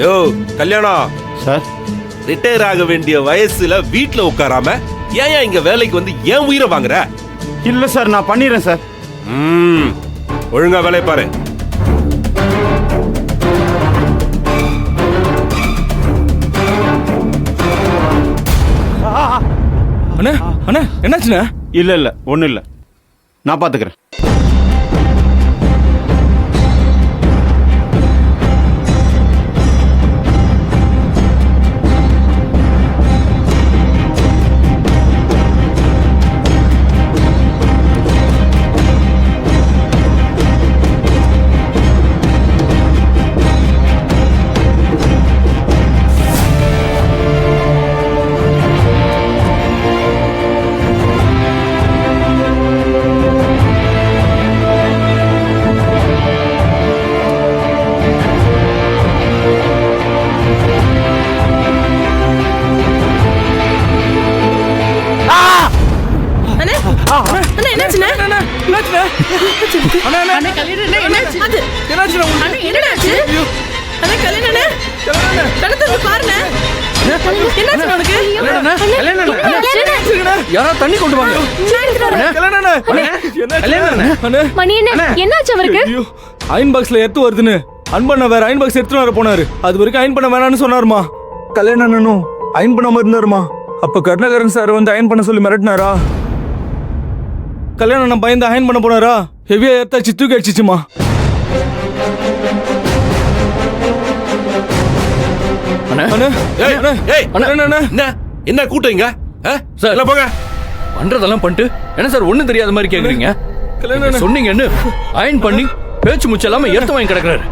யோ கல்யாணம் sir retire ஆக வேண்டிய வயசுல வீட்டுல உட்காராம ஏன் இங்க வேலைக்கு வந்து ஏன் உயிரை வாங்குற? இல்லை சார், நான் பண்ணிடுறேன் சார். ஒழுங்கா வேலையை பாரு. அண்ணா அண்ணா என்னாச்சுண்ணா? இல்லை இல்லை, ஒன்றும் இல்லை, நான் பார்த்துக்கிறேன். தண்ணி கொண்டு வாங்க. அயன் பாக்ஸ்ல எத்து வருதுன்னு அன்பண்ண வேற அயன் பாக்ஸ் எடுத்துட்டு வர போனாரு. அது வரைக்கும் அயன் பண்ண வேணாம்னு சொன்னாருமா. கல்யாணம் அயன் பண்ணாம இருந்தாருமா. அப்ப கருணாகரன் சார் வந்து அயன் பண்ண சொல்லி மிரட்டினாரா? கல்யாணம் பயந்து அயன் பண்ண போனாரா? ஹெவியா ஏத்தாச்சு, தூக்கி அடிச்சிச்சுமா. என்ன கூட்டம் இங்க? சார் போங்க. பண்றதெல்லாம் பண்ணிட்டு என்ன சார் ஒண்ணும் தெரியாத மாதிரி கேக்குறீங்க? சொன்னீங்கன்னு அயன் பண்ணி பேச்சு முச்ச இல்லாம எடுத்து வாங்கி கிடக்குறாரு.